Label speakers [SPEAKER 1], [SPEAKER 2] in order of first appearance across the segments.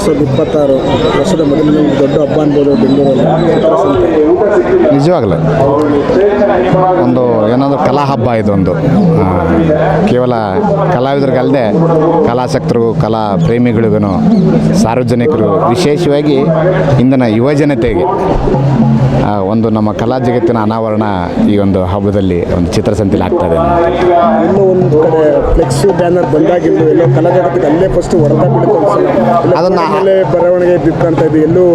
[SPEAKER 1] 2026 ವರ್ಷದ ಮೊದಲನೇ ದೊಡ್ಡ ಹಬ್ಬ ಅನ್ಬೋದು ಬೆಂಗಳೂರಲ್ಲಿ ಚಿತ್ರಸಂತೆ.
[SPEAKER 2] ನಿಜವಾಗಲೂ ಒಂದು ಏನಾದರೂ ಕಲಾ ಹಬ್ಬ ಇದೊಂದು. ಕೇವಲ ಕಲಾವಿದರಿಗಲ್ಲದೆ ಕಲಾಸಕ್ತರಿಗೂ ಕಲಾ ಪ್ರೇಮಿಗಳಿಗೂ ಸಾರ್ವಜನಿಕರು ವಿಶೇಷವಾಗಿ ಇಂದಿನ ಯುವ ಜನತೆಗೆ ಒಂದು ನಮ್ಮ ಕಲಾ ಜಗತ್ತಿನ ಅನಾವರಣ ಈ ಒಂದು ಹಬ್ಬದಲ್ಲಿ ಒಂದು ಚಿತ್ರಸಂತೆಲಿ ಆಗ್ತದೆ.
[SPEAKER 1] ಎಲ್ಲೋ ಒಂದು ಕಡೆ ಫ್ಲೆಕ್ಸ್ ಬ್ಯಾನರ್ ಬಂದಾಗಿದ್ದು ಎಲ್ಲೋ ಕಲಾ ಜಗತ್ತಿಗೆ ಅಲ್ಲೇ ಫಸ್ಟ್ ಹೊಡೆದ ಬಿಡುತ್ತೆ. ಅದನ್ನು ಬರವಣಿಗೆ ಬಿತ್ತಂತ ಇದು ಎಲ್ಲೂ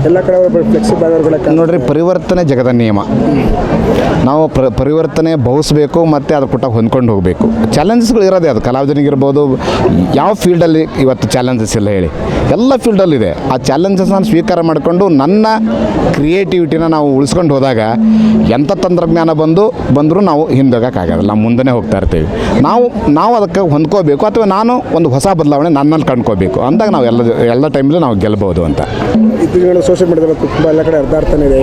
[SPEAKER 1] ಎಲ್ಲ ಕಡೆ ಫ್ಲೆಕ್ಸ್ ಬ್ಯಾನರ್ಗಳ
[SPEAKER 2] ನೋಡ್ರಿ, ಪರಿವರ್ತನೆ ಜಗದ ನಿಯಮ. ನಾವು ಪರಿವರ್ತನೆ ಬಹುಸಬೇಕು ಮತ್ತು ಅದ್ರ ಕೂಟ ಹೊಂದ್ಕೊಂಡು ಹೋಗಬೇಕು. ಚಾಲೆಂಜಸ್ಗಳು ಇರೋದೇ, ಅದು ಕಲಾವಿದನಿಗಿರ್ಬೋದು. ಯಾವ ಫೀಲ್ಡಲ್ಲಿ ಇವತ್ತು ಚಾಲೆಂಜಸ್ ಇಲ್ಲ ಹೇಳಿ? ಎಲ್ಲ ಫೀಲ್ಡಲ್ಲಿದೆ. ಆ ಚಾಲೆಂಜಸ್ನ ಸ್ವೀಕಾರ ಮಾಡಿಕೊಂಡು ನನ್ನ ಕ್ರಿಯೇಟಿವಿಟಿನ ನಾವು ಉಳಿಸ್ಕೊಂಡು ಹೋದಾಗ ಎಂಥ ತಂತ್ರಜ್ಞಾನ ಬಂದರೂ ನಾವು ಹಿಂದೋಗೋಕ್ಕಾಗೋದಿಲ್ಲ, ನಾವು ಮುಂದೆ ಹೋಗ್ತಾ ಇರ್ತೀವಿ. ನಾವು ಅದಕ್ಕೆ ಹೊಂದ್ಕೋಬೇಕು, ಅಥವಾ ನಾನು ಒಂದು ಹೊಸ ಬದಲಾವಣೆ ನನ್ನಲ್ಲಿ ಕಂಡ್ಕೋಬೇಕು ಅಂದಾಗ ನಾವು ಎಲ್ಲ ಟೈಮಲ್ಲೂ ನಾವು ಗೆಲ್ಬೋದು ಅಂತ.
[SPEAKER 1] ಇದು ಸೋಷಿಯಲ್ ಮೀಡಿಯಾದಲ್ಲಿ ತುಂಬ ಎಲ್ಲ ಕಡೆ ಅರ್ಧಾರ್ಥನೇ ಇದೆ.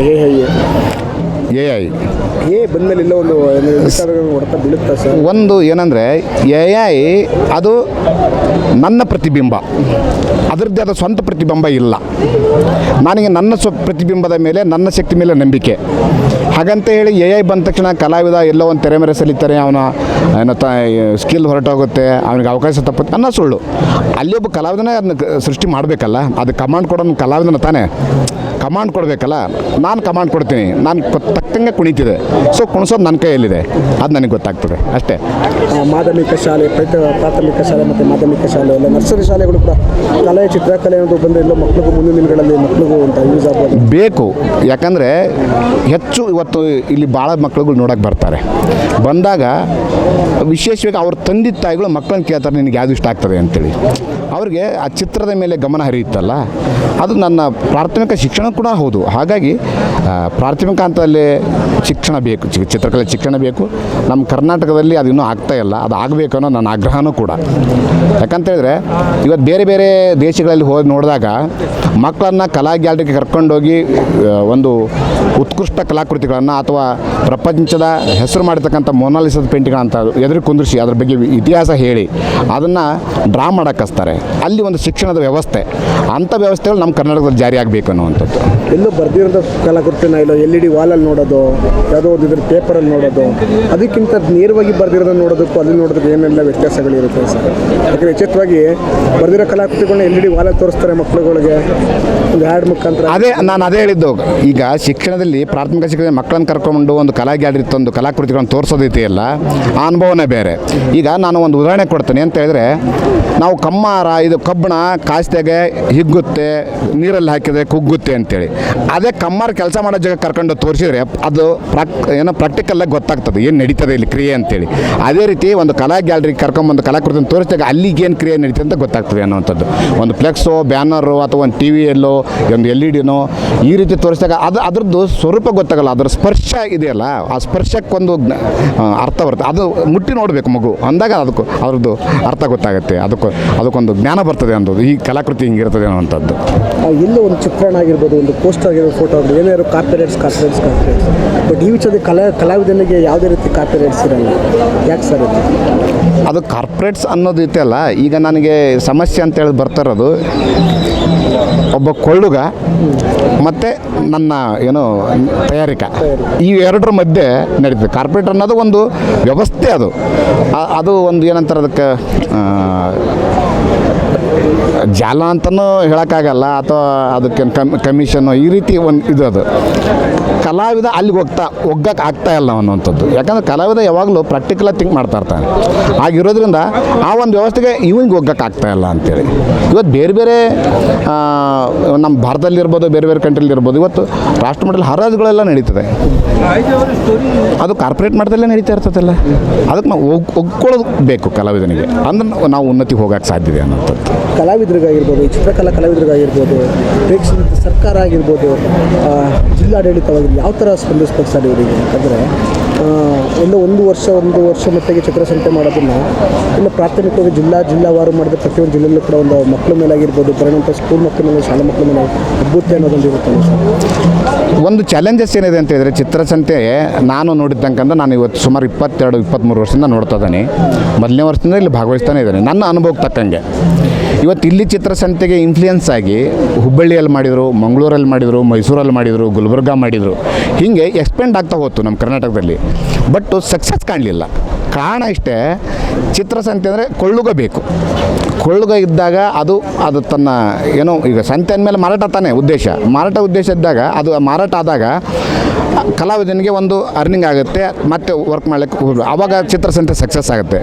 [SPEAKER 2] AI
[SPEAKER 1] ಬಂದಮೇಲೆ ಇಲ್ಲ ಒಂದು ಹೊಡೆತ ಬೀಳುತ್ತಾ ಸರ್?
[SPEAKER 2] ಒಂದು ಏನಂದರೆ AI ಅದು ನನ್ನ ಪ್ರತಿಬಿಂಬ, ಅದರದ್ದೇ ಆದ ಸ್ವಂತ ಪ್ರತಿಬಿಂಬ ಇಲ್ಲ. ನನಗೆ ನನ್ನ ಪ್ರತಿಬಿಂಬದ ಮೇಲೆ, ನನ್ನ ಶಕ್ತಿ ಮೇಲೆ ನಂಬಿಕೆ. ಹಾಗಂತ ಹೇಳಿ AI ಬಂದ ತಕ್ಷಣ ಕಲಾವಿದ ಎಲ್ಲೋ ಒಂದು ತೆರೆ ಮೇಲೆ ಸಲಿತಾರೆ, ಅವನ ಏನೋ ಸ್ಕಿಲ್ ಹೊರಟೋಗುತ್ತೆ, ಅವನಿಗೆ ಅವಕಾಶ ತಪ್ಪುತ್ತೆ ಅನ್ನೋ ಸುಳ್ಳು. ಅಲ್ಲಿ ಒಬ್ಬ ಕಲಾವಿದನೇ ಅದನ್ನ ಸೃಷ್ಟಿ ಮಾಡಬೇಕಲ್ಲ, ಅದು ಕಮಾಂಡ್ ಕೊಡೋನು ಕಲಾವಿದನ ತಾನೇ, ಕಮಾಂಡ್ ಕೊಡಬೇಕಲ್ಲ. ನಾನು ಕಮಾಂಡ್ ಕೊಡ್ತೀನಿ, ನಾನು ತಕ್ಕಂಗೆ ಕುಣಿತಿದೆ, ಸೊ ಕುಣಿಸೋದು ನನ್ನ ಕೈಯಲ್ಲಿದೆ, ಅದು ನನಗೆ ಗೊತ್ತಾಗ್ತದೆ ಅಷ್ಟೇ.
[SPEAKER 1] ಮಾಧ್ಯಮಿಕ ಶಾಲೆ, ಪ್ರಾಥಮಿಕ ಶಾಲೆ ಮತ್ತು ಮಾಧ್ಯಮಿಕ ಶಾಲೆ ಎಲ್ಲ ನರ್ಸರಿ ಶಾಲೆಗಳು ಕೂಡ ಕಲೆ, ಚಿತ್ರಕಲೆ ಅನ್ನೋದು ಬಂದರೆ ಎಲ್ಲೋ ಮಕ್ಕಳಿಗೂ ಮುಂದಿನ ದಿನಗಳಲ್ಲಿ ಮಕ್ಕಳಿಗೂ ಅಂತ ಯೂಸ್ ಆಗ್ಬೋದು
[SPEAKER 2] ಬೇಕು. ಯಾಕಂದರೆ ಹೆಚ್ಚು ಇವತ್ತು ಇಲ್ಲಿ ಭಾಳ ಮಕ್ಕಳುಗಳು ನೋಡೋಕೆ ಬರ್ತಾರೆ. ಬಂದಾಗ ವಿಶೇಷವಾಗಿ ಅವ್ರ ತಂದೆ ತಾಯಿಗಳು ಮಕ್ಕಳನ್ನ ಕೇಳ್ತಾರೆ, ನಿನಗೆ ಯಾವುದು ಇಷ್ಟ ಆಗ್ತದೆ ಅಂತೇಳಿ. ಅವ್ರಿಗೆ ಆ ಚಿತ್ರದ ಮೇಲೆ ಗಮನ ಹರಿಯುತ್ತಲ್ಲ, ಅದು ನನ್ನ ಪ್ರಾಥಮಿಕ ಶಿಕ್ಷಣ ಕೂಡ ಹೌದು. ಹಾಗಾಗಿ ಪ್ರಾಥಮಿಕ ಹಂತದಲ್ಲಿ ಶಿಕ್ಷಣ ಬೇಕು, ಚಿತ್ರಕಲೆ ಶಿಕ್ಷಣ ಬೇಕು. ನಮ್ಮ ಕರ್ನಾಟಕದಲ್ಲಿ ಅದು ಇನ್ನೂ ಆಗ್ತಾಯಿಲ್ಲ, ಅದು ಆಗಬೇಕು ಅನ್ನೋ ನನ್ನ ಆಗ್ರಹನೂ ಕೂಡ. ಯಾಕಂತೇಳಿದ್ರೆ ಇವತ್ತು ಬೇರೆ ಬೇರೆ ದೇಶಗಳಲ್ಲಿ ಹೋಗಿ ನೋಡಿದಾಗ ಮಕ್ಕಳನ್ನು ಕಲಾ ಗ್ಯಾಲರಿಗೆ ಕರ್ಕೊಂಡೋಗಿ ಒಂದು ಉತ್ಕೃಷ್ಟ ಕಲಾಕೃತಿಗಳನ್ನು ಅಥವಾ ಪ್ರಪಂಚದ ಹೆಸರು ಮಾಡಿರ್ತಕ್ಕಂಥ ಮೊನಾಲಿಸದ ಪೇಂಟಿಂಗ್ಗಳಂತ ಎದುರು ಕುಂದಿರಿಸಿ ಅದ್ರ ಬಗ್ಗೆ ಇತಿಹಾಸ ಹೇಳಿ ಅದನ್ನು ಡ್ರಾ ಮಾಡೋಕ್ಕೆ ಹಚ್ತಾರೆ. ಅಲ್ಲಿ ಒಂದು ಶಿಕ್ಷಣದ ವ್ಯವಸ್ಥೆ, ಅಂಥ ವ್ಯವಸ್ಥೆಗಳು ನಮ್ಮ ಕರ್ನಾಟಕದಲ್ಲಿ ಜಾರಿ ಆಗಬೇಕು ಅನ್ನುವಂಥದ್ದು.
[SPEAKER 1] ಎಲ್ಲೂ ಬರ್ದಿರೋಂಥ ಕಲಾಕೃತಿನ ಇಲ್ಲ LED ವಾಲಲ್ಲಿ ನೋಡೋದು, ಯಾವುದೋ ಒಂದು ಇದ್ರ ಪೇಪರಲ್ಲಿ ನೋಡೋದು, ಅದಕ್ಕಿಂತ ನೇರವಾಗಿ ಬರ್ದಿರೋದನ್ನು ನೋಡೋದಕ್ಕೂ ಅಲ್ಲಿ ನೋಡೋದಕ್ಕೆ ಏನೆಲ್ಲ ವ್ಯತ್ಯಾಸಗಳಿರುತ್ತೆ ಸರ್? ಯಾಕಂದರೆ ಎಚ್ಚೆತ್ತವಾಗಿ ಬರ್ದಿರೋ ಕಲಾಕೃತಿಗಳನ್ನ LED ವಾಲಲ್ಲಿ ತೋರಿಸ್ತಾರೆ ಮಕ್ಕಳುಗಳಿಗೆ ಒಂದು ಹ್ಯಾಡ್ ಮುಖಾಂತರ.
[SPEAKER 2] ನಾನು ಅದೇ ಹೇಳಿದ್ದು. ಈಗ ಶಿಕ್ಷಣದಲ್ಲಿ ಪ್ರಾಥಮಿಕ ಶಿಕ್ಷಣ ಮಕ್ಕಳನ್ನು ಕರ್ಕೊಂಡು ಒಂದು ಕಲಾ ಗ್ಯಾಲರಿ ತಂದು ಕಲಾಕೃತಿಗಳನ್ನು ತೋರಿಸೋದೈತೆಯಲ್ಲ, ಆ ಅನುಭವನೇ ಬೇರೆ. ಈಗ ನಾನು ಒಂದು ಉದಾಹರಣೆ ಕೊಡ್ತೀನಿ ಅಂತ ಹೇಳಿದ್ರೆ, ನಾವು ಕಮ್ಮಾರ, ಇದು ಕಬ್ಬಣ ಕಾಸ್ತೆಗೆ ಹಿಗ್ಗುತ್ತೆ, ನೀರಲ್ಲಿ ಹಾಕಿದ್ರೆ ಕುಗ್ಗುತ್ತೆ ಅಂತೇಳಿ. ಅದೇ ಕಮ್ಮಾರ ಕೆಲಸ ಮಾಡೋ ಜಾಗ ಕರ್ಕೊಂಡು ತೋರಿಸಿದ್ರೆ ಅದು ಪ್ರಾಕ್ಟಿಕಲ್ಲಾಗಿ ಗೊತ್ತಾಗ್ತದೆ ಏನು ನಡೀತದೆ ಇಲ್ಲಿ ಕ್ರಿಯೆ ಅಂತೇಳಿ. ಅದೇ ರೀತಿ ಒಂದು ಕಲಾ ಗ್ಯಾಲರಿಗೆ ಕರ್ಕೊಂಬಂದು ಕಲಾಕೃತಿಯನ್ನು ತೋರಿಸಿದಾಗ ಅಲ್ಲಿಗೆ ಏನು ಕ್ರಿಯೆ ನಡೀತದೆ ಅಂತ ಗೊತ್ತಾಗ್ತದೆ ಅನ್ನೋವಂಥದ್ದು. ಒಂದು ಫ್ಲೆಕ್ಸೋ, ಬ್ಯಾನರು ಅಥವಾ ಒಂದು TVಯಲ್ಲೋ ಒಂದು LED ಈ ರೀತಿ ತೋರಿಸಿದಾಗ ಅದರದ್ದು ಸ್ವರೂಪ ಗೊತ್ತಾಗಲ್ಲ, ಅದರ ಸ್ಪರ್ಶ ಇದೆಯಲ್ಲ, ಆ ಸ್ಪರ್ಶಕ್ಕೊಂದು ಅರ್ಥ ಬರುತ್ತೆ. ಅದು ಮುಟ್ಟಿ ನೋಡಬೇಕು ಮಗು ಅಂದಾಗ ಅದ್ರದ್ದು ಅರ್ಥ ಗೊತ್ತಾಗುತ್ತೆ, ಅದಕ್ಕೊಂದು ಜ್ಞಾನ ಬರ್ತದೆ ಅನ್ನೋದು. ಈ ಕಲಾಕೃತಿ ಹಿಂಗಿರ್ತದೆ ಅನ್ನೋವಂಥದ್ದು.
[SPEAKER 1] ಎಲ್ಲೋ ಒಂದು ಚಿತ್ರಣ ಆಗಿರ್ಬೋದು, ಒಂದು ಪೋಸ್ಟರ್ ಆಗಿರ್ಬೋದು, ಫೋಟೋ ಆಗಿರ್ಬೋದು, ಏನಾದ್ರು ಕಾಪಿರೈಟ್ಸ್ ಬಟ್ ಈ ವಿಷಯದಲ್ಲಿ ಕಲಾವಿದನಿಗೆ ಯಾವುದೇ ರೀತಿ ಕಾಪಿರೈಟ್ಸ್ ಇರಲ್ಲ. ಯಾಕೆ ಸರ್
[SPEAKER 2] ಅದು ಕಾರ್ಪೊರೇಟ್ಸ್ ಅನ್ನೋದು ಇದೆಯಲ್ಲ, ಈಗ ನನಗೆ ಸಮಸ್ಯೆ ಅಂತೇಳಿ ಬರ್ತಾಯಿರೋದು ಒಬ್ಬ ಕೊಳ್ಳುಗ ಮತ್ತು ನನ್ನ ಏನು ತಯಾರಿಕಾ, ಈ ಎರಡರ ಮಧ್ಯೆ ನಡೀತದೆ. ಕಾರ್ಪೊರೇಟ್ ಅನ್ನೋದು ಒಂದು ವ್ಯವಸ್ಥೆ, ಅದು ಒಂದು ಏನಂತಾರೆ ಅದಕ್ಕೆ ಜಾಲ ಅಂತಲೂ ಹೇಳೋಕ್ಕಾಗಲ್ಲ, ಅಥವಾ ಅದಕ್ಕೆ ಕಮಿಷನ್ನು ಈ ರೀತಿ ಒಂದು ಇದು. ಅದು ಕಲಾವಿದ ಅಲ್ಲಿಗೆ ಒಗ್ಗಕ್ಕೆ ಆಗ್ತಾ ಇಲ್ಲ ಅನ್ನೋವಂಥದ್ದು. ಯಾಕಂದರೆ ಕಲಾವಿದ ಯಾವಾಗಲೂ ಪ್ರಾಕ್ಟಿಕಲಾಗಿ ಥಿಂಕ್ ಮಾಡ್ತಾ ಇರ್ತಾನೆ. ಆಗಿರೋದ್ರಿಂದ ಆ ಒಂದು ವ್ಯವಸ್ಥೆಗೆ ಇವಂಗೆ ಒಗ್ಗಕ್ಕೆ ಆಗ್ತಾ ಇಲ್ಲ ಅಂತೇಳಿ ಇವತ್ತು ಬೇರೆ ಬೇರೆ ನಮ್ಮ ಭಾರತದಲ್ಲಿರ್ಬೋದು, ಬೇರೆ ಬೇರೆ ಕಂಟ್ರಿಲಿರ್ಬೋದು, ಇವತ್ತು ರಾಷ್ಟ್ರ ಮಟ್ಟದಲ್ಲಿ ಹರಾಜುಗಳೆಲ್ಲ ನಡೀತದೆ. ಅದು ಕಾರ್ಪೊರೇಟ್ ಮಟ್ಟದಲ್ಲೇ ನಡೀತಾ ಇರ್ತದಲ್ಲ. ಅದಕ್ಕೆ ನಾವು ಒಗ್ಕೊಳ್ಳೋದು ಬೇಕು ಕಲಾವಿದನಿಗೆ, ಅಂದ್ರೆ ನಾವು ಉನ್ನತಿಗೆ ಹೋಗೋಕ್ಕೆ ಸಾಧ್ಯ ಇದೆ ಅನ್ನೋಂಥದ್ದು.
[SPEAKER 1] ಕಲಾವಿದರಿಗಾಗಿರ್ಬೋದು, ಚಿತ್ರಕಲಾ ಕಲಾವಿದರಿಗಾಗಿರ್ಬೋದು, ಪ್ರೇಕ್ಷಕ ಸರ್ಕಾರ ಆಗಿರ್ಬೋದು, ಜಿಲ್ಲಾಡಳಿತವಾಗಿರ್ಬೋದು, ಯಾವ ಥರ ಸ್ಪಂದಿಸ್ಬೇಕು ಸರ್ ಇವರಿಗೆ? ಯಾಕಂದರೆ ಒಂದು ವರ್ಷ ಮಟ್ಟಿಗೆ ಚಿತ್ರಸಂತೆ ಮಾಡೋದನ್ನು ಇನ್ನು ಪ್ರಾಥಮಿಕವಾಗಿ ಜಿಲ್ಲಾವಾರು ಮಾಡಿದ ಪ್ರತಿಯೊಂದು ಜಿಲ್ಲೆಯಲ್ಲೂ ಕೂಡ ಒಂದು ಮಕ್ಕಳ ಮೇಲಾಗಿರ್ಬೋದು, ಬರೋಂಥ ಸ್ಕೂಲ್ ಮಕ್ಕಳ ಮೇಲೆ, ಶಾಲಾ ಮಕ್ಕಳ ಮೇಲೆ ಅದ್ಭುತ ಅನ್ನೋದೊಂದು ಇರುತ್ತೆ ಸರ್.
[SPEAKER 2] ಒಂದು ಚಾಲೆಂಜಸ್ ಏನಿದೆ ಅಂತ ಹೇಳಿದರೆ, ಚಿತ್ರಸಂತೆ ನಾನು ನೋಡಿದ್ದಂಕಂದ್ರೆ ನಾನು ಇವತ್ತು ಸುಮಾರು 22-23 ವರ್ಷದಿಂದ ನೋಡ್ತಾ ಇದ್ದೀನಿ. ಮೊದಲನೇ ವರ್ಷದಿಂದ ಇಲ್ಲಿ ಭಾಗವಹಿಸ್ತಾನೆ ಇದ್ದೇನೆ. ನನ್ನ ಅನುಭವಕ್ಕೆ ತಕ್ಕಂಗೆ ಇವತ್ತು ಇಲ್ಲಿ ಚಿತ್ರಸಂತೆಗೆ ಇನ್ಫ್ಲೂಯೆನ್ಸ್ ಆಗಿ ಹುಬ್ಬಳ್ಳಿಯಲ್ಲಿ ಮಾಡಿದರು, ಮಂಗಳೂರಲ್ಲಿ ಮಾಡಿದರು, ಮೈಸೂರಲ್ಲಿ ಮಾಡಿದರು, ಗುಲ್ಬರ್ಗ ಮಾಡಿದರು, ಹೀಗೆ ಎಕ್ಸ್ಪೆಂಡ್ ಆಗ್ತಾ ಹೋಯ್ತು ನಮ್ಮ ಕರ್ನಾಟಕದಲ್ಲಿ. ಬಟ್ ಸಕ್ಸಸ್ ಕಾಣಲಿಲ್ಲ. ಕಾರಣ ಇಷ್ಟೇ, ಚಿತ್ರಸಂತೆ ಅಂದರೆ ಕೊಳ್ಳುಗ ಬೇಕು. ಕೊಳ್ಳುಗ ಇದ್ದಾಗ ಅದು ತನ್ನ ಏನೋ ಈಗ ಸಂತೆ ಅಂದಮೇಲೆ ಮಾರಾಟ ತಾನೇ ಉದ್ದೇಶ. ಮಾರಾಟ ಉದ್ದೇಶ ಇದ್ದಾಗ ಅದು ಮಾರಾಟ ಆದಾಗ ಕಲಾವಿದನಿಗೆ ಒಂದು ಅರ್ನಿಂಗ್ ಆಗುತ್ತೆ, ಮತ್ತು ವರ್ಕ್ ಮಾಡಲಿಕ್ಕೆ ಆವಾಗ ಚಿತ್ರಸಂತೆ ಸಕ್ಸಸ್ ಆಗುತ್ತೆ.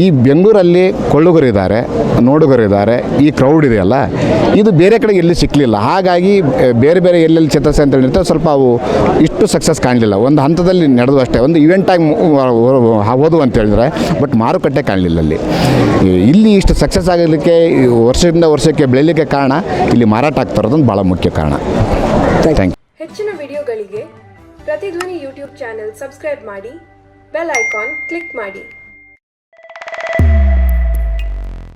[SPEAKER 2] ಈ ಬೆಂಗಳೂರಲ್ಲಿ ಕೊಳ್ಳುಗರಿದ್ದಾರೆ, ನೋಡುಗರಿದ್ದಾರೆ, ಈ ಕ್ರೌಡ್ ಇದೆಯಲ್ಲ, ಇದು ಬೇರೆ ಕಡೆ ಎಲ್ಲಿ ಸಿಕ್ಕಲಿಲ್ಲ. ಹಾಗಾಗಿ ಬೇರೆ ಬೇರೆ ಎಲ್ಲೆಲ್ಲಿ ಚಿತ್ರಸಂತೆ ಇರ್ತವೆ ಸ್ವಲ್ಪ ಅವು ಇಷ್ಟು ಸಕ್ಸಸ್ ಕಾಣಲಿಲ್ಲ. ಒಂದು ಹಂತದಲ್ಲಿ ನಡೆದು ಅಷ್ಟೇ, ಒಂದು ಇವೆಂಟಾಗಿ ಹೋದು ಅಂತ ಹೇಳಿದ್ರೆ, ಬಟ್ ಮಾರುಕಟ್ಟೆ ಕಾಣಲಿಲ್ಲ ಅಲ್ಲಿ. ಇಲ್ಲಿ ಇಷ್ಟು ಸಕ್ಸಸ್ ಆಗೋದಕ್ಕೆ ವರ್ಷದಿಂದ ವರ್ಷಕ್ಕೆ ಬೆಳೀಲಿಕ್ಕೆ ಕಾರಣ ಇಲ್ಲಿ ಮಾರಾಟ ಆಗ್ತಾ ಇರೋದೊಂದು ಭಾಳ ಮುಖ್ಯ ಕಾರಣ. Thank you.
[SPEAKER 3] ಹೆಚ್ಚಿನ ವಿಡಿಯೋಗಳಿಗೆ ಪ್ರತಿಧ್ವನಿ ಯೂಟ್ಯೂಬ್ ಚಾನೆಲ್ ಸಬ್ಸ್ಕ್ರೈಬ್ ಮಾಡಿ, ಬೆಲ್ ಐಕಾನ್ ಕ್ಲಿಕ್ ಮಾಡಿ.